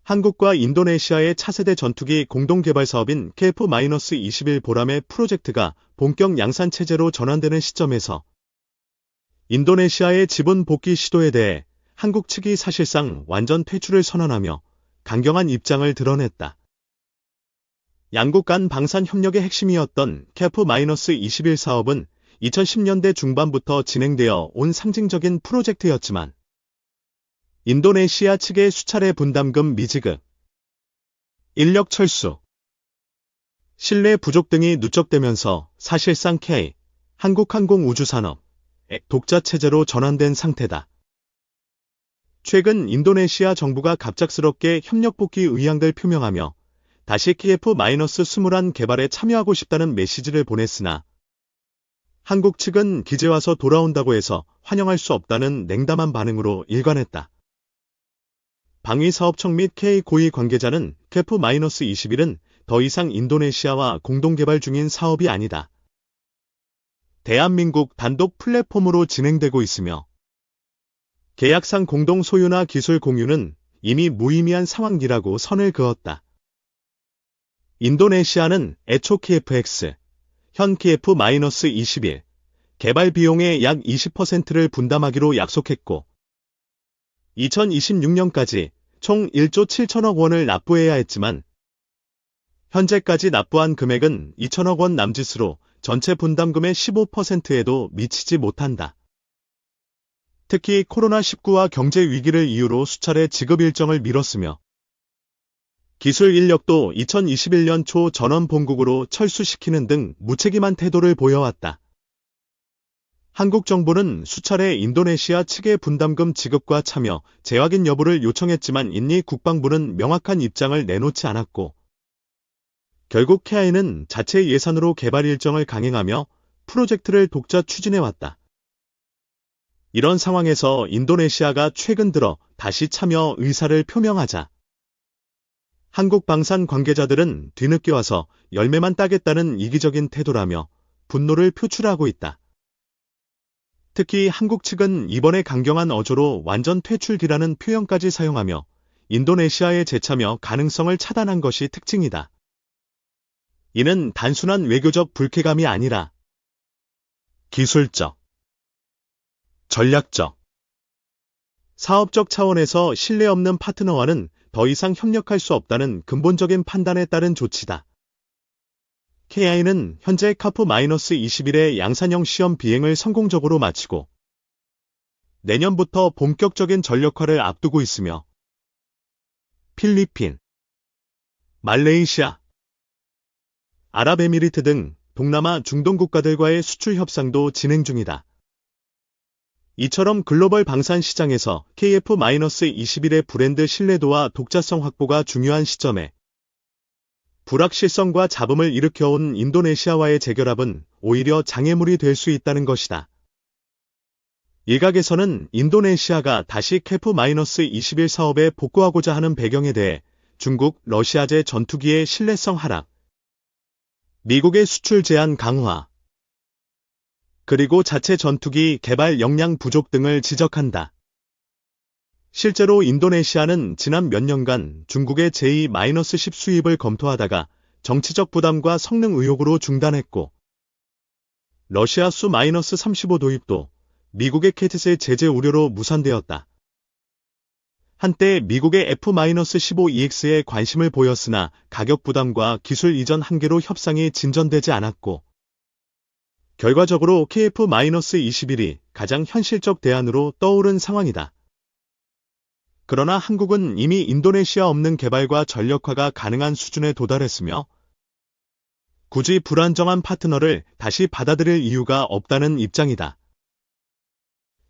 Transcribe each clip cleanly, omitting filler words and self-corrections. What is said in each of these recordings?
한국과 인도네시아의 차세대 전투기 공동개발 사업인 KF-21 보람의 프로젝트가 본격 양산체제로 전환되는 시점에서 인도네시아의 지분 복귀 시도에 대해 한국 측이 사실상 완전 퇴출을 선언하며 강경한 입장을 드러냈다. 양국 간 방산 협력의 핵심이었던 KF-21 사업은 2010년대 중반부터 진행되어 온 상징적인 프로젝트였지만 인도네시아 측의 수차례 분담금 미지급, 인력 철수, 신뢰 부족 등이 누적되면서 사실상 K, 한국항공우주산업의 독자 체제로 전환된 상태다. 최근 인도네시아 정부가 갑작스럽게 협력 복귀 의향을 표명하며 다시 KF-21 개발에 참여하고 싶다는 메시지를 보냈으나 한국 측은 기재 와서 돌아온다고 해서 환영할 수 없다는 냉담한 반응으로 일관했다. 방위사업청 및 K 고위 관계자는 KF-21은 더 이상 인도네시아와 공동개발 중인 사업이 아니다. 대한민국 단독 플랫폼으로 진행되고 있으며 계약상 공동 소유나 기술 공유는 이미 무의미한 상황이라고 선을 그었다. 인도네시아는 애초 KFX, 현 KF-21 개발 비용의 약 20%를 분담하기로 약속했고 2026년까지 총 1조 7천억 원을 납부해야 했지만 현재까지 납부한 금액은 2천억 원 남짓으로 전체 분담금의 15%에도 미치지 못한다. 특히 코로나19와 경제 위기를 이유로 수차례 지급 일정을 미뤘으며 기술 인력도 2021년 초 전원 본국으로 철수시키는 등 무책임한 태도를 보여왔다. 한국 정부는 수차례 인도네시아 측의 분담금 지급과 참여, 재확인 여부를 요청했지만 인니 국방부는 명확한 입장을 내놓지 않았고 결국 KI는 자체 예산으로 개발 일정을 강행하며 프로젝트를 독자 추진해왔다. 이런 상황에서 인도네시아가 최근 들어 다시 참여 의사를 표명하자 한국 방산 관계자들은 뒤늦게 와서 열매만 따겠다는 이기적인 태도라며 분노를 표출하고 있다. 특히 한국 측은 이번에 강경한 어조로 완전 퇴출기라는 표현까지 사용하며 인도네시아의 재참여 가능성을 차단한 것이 특징이다. 이는 단순한 외교적 불쾌감이 아니라 기술적, 전략적, 사업적 차원에서 신뢰 없는 파트너와는 더 이상 협력할 수 없다는 근본적인 판단에 따른 조치다. KI는 현재 KF-21의 양산형 시험 비행을 성공적으로 마치고 내년부터 본격적인 전력화를 앞두고 있으며 필리핀, 말레이시아, 아랍에미리트 등 동남아 중동 국가들과의 수출 협상도 진행 중이다. 이처럼 글로벌 방산 시장에서 KF-21의 브랜드 신뢰도와 독자성 확보가 중요한 시점에 불확실성과 잡음을 일으켜온 인도네시아와의 재결합은 오히려 장애물이 될 수 있다는 것이다. 일각에서는 인도네시아가 다시 KF-21 사업에 복구하고자 하는 배경에 대해 중국, 러시아제 전투기의 신뢰성 하락, 미국의 수출 제한 강화, 그리고 자체 전투기 개발 역량 부족 등을 지적한다. 실제로 인도네시아는 지난 몇 년간 중국의 J-10 수입을 검토하다가 정치적 부담과 성능 의혹으로 중단했고 러시아 Su-35 도입도 미국의 캐티스의 제재 우려로 무산되었다. 한때 미국의 F-15EX에 관심을 보였으나 가격 부담과 기술 이전 한계로 협상이 진전되지 않았고 결과적으로 KF-21이 가장 현실적 대안으로 떠오른 상황이다. 그러나 한국은 이미 인도네시아 없는 개발과 전력화가 가능한 수준에 도달했으며 굳이 불안정한 파트너를 다시 받아들일 이유가 없다는 입장이다.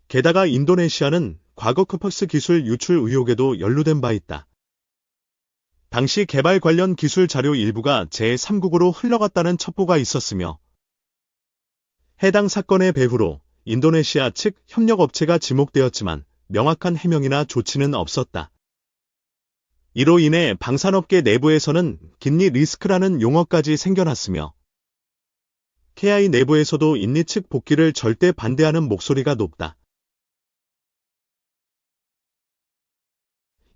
게다가 인도네시아는 과거 크퍽스 기술 유출 의혹에도 연루된 바 있다. 당시 개발 관련 기술 자료 일부가 제3국으로 흘러갔다는 첩보가 있었으며 해당 사건의 배후로 인도네시아 측 협력업체가 지목되었지만 명확한 해명이나 조치는 없었다. 이로 인해 방산업계 내부에서는 긴리 리스크라는 용어까지 생겨났으며 KI 내부에서도 인리 측 복귀를 절대 반대하는 목소리가 높다.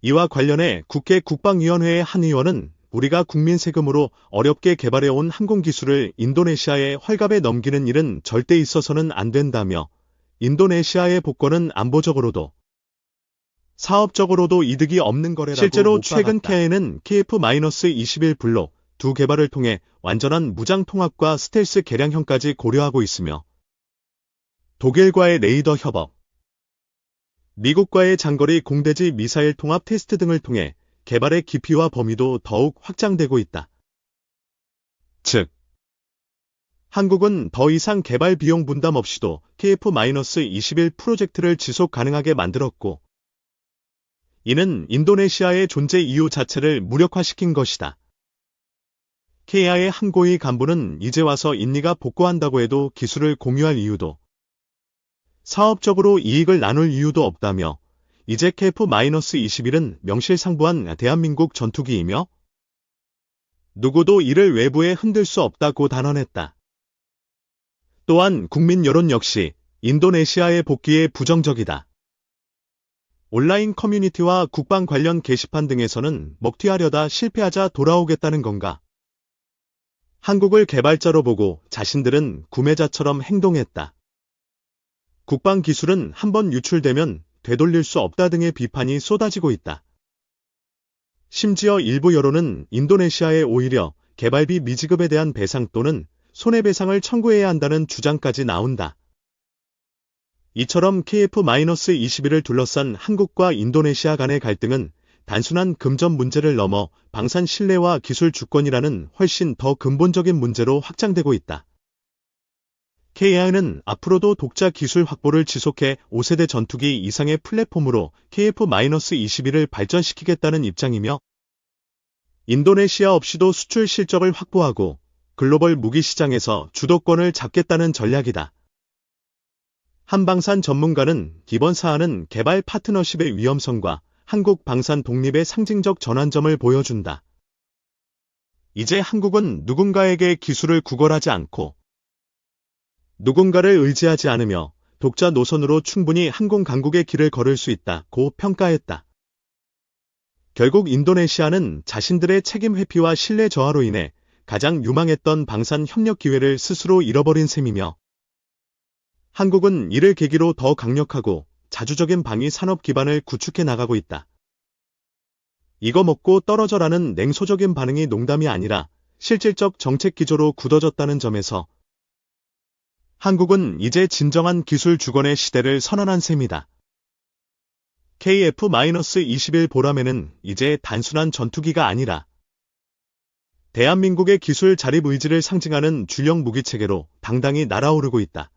이와 관련해 국회 국방위원회의 한 의원은 우리가 국민 세금으로 어렵게 개발해온 항공기술을 인도네시아에 헐값에 넘기는 일은 절대 있어서는 안 된다며 인도네시아의 복권은 안보적으로도 사업적으로도 이득이 없는 거래라고 실제로 최근 KIA는 KF-21 블록 2 개발을 통해 완전한 무장 통합과 스텔스 개량형까지 고려하고 있으며 독일과의 레이더 협업, 미국과의 장거리 공대지 미사일 통합 테스트 등을 통해 개발의 깊이와 범위도 더욱 확장되고 있다. 즉, 한국은 더 이상 개발 비용 분담 없이도 KF-21 프로젝트를 지속 가능하게 만들었고, 이는 인도네시아의 존재 이유 자체를 무력화시킨 것이다. KIA의 한 고위 간부는 이제 와서 인니가 복구한다고 해도 기술을 공유할 이유도, 사업적으로 이익을 나눌 이유도 없다며 이제 KF-21은 명실상부한 대한민국 전투기이며 누구도 이를 외부에 흔들 수 없다고 단언했다. 또한 국민 여론 역시 인도네시아의 복귀에 부정적이다. 온라인 커뮤니티와 국방 관련 게시판 등에서는 먹튀하려다 실패하자 돌아오겠다는 건가? 한국을 개발자로 보고 자신들은 구매자처럼 행동했다. 국방 기술은 한번 유출되면 되돌릴 수 없다 등의 비판이 쏟아지고 있다. 심지어 일부 여론은 인도네시아에 오히려 개발비 미지급에 대한 배상 또는 손해배상을 청구해야 한다는 주장까지 나온다. 이처럼 KF-21을 둘러싼 한국과 인도네시아 간의 갈등은 단순한 금전 문제를 넘어 방산 신뢰와 기술 주권이라는 훨씬 더 근본적인 문제로 확장되고 있다. KIA는 앞으로도 독자 기술 확보를 지속해 5세대 전투기 이상의 플랫폼으로 KF-21을 발전시키겠다는 입장이며 인도네시아 없이도 수출 실적을 확보하고 글로벌 무기 시장에서 주도권을 잡겠다는 전략이다. 한방산 전문가는 이번 사안은 개발 파트너십의 위험성과 한국 방산 독립의 상징적 전환점을 보여준다. 이제 한국은 누군가에게 기술을 구걸하지 않고 누군가를 의지하지 않으며 독자 노선으로 충분히 항공 강국의 길을 걸을 수 있다고 평가했다. 결국 인도네시아는 자신들의 책임 회피와 신뢰 저하로 인해 가장 유망했던 방산 협력 기회를 스스로 잃어버린 셈이며 한국은 이를 계기로 더 강력하고 자주적인 방위 산업 기반을 구축해 나가고 있다. 이거 먹고 떨어져라는 냉소적인 반응이 농담이 아니라 실질적 정책 기조로 굳어졌다는 점에서 한국은 이제 진정한 기술 주권의 시대를 선언한 셈이다. KF-21 보라매는 이제 단순한 전투기가 아니라 대한민국의 기술 자립 의지를 상징하는 주력 무기체계로 당당히 날아오르고 있다.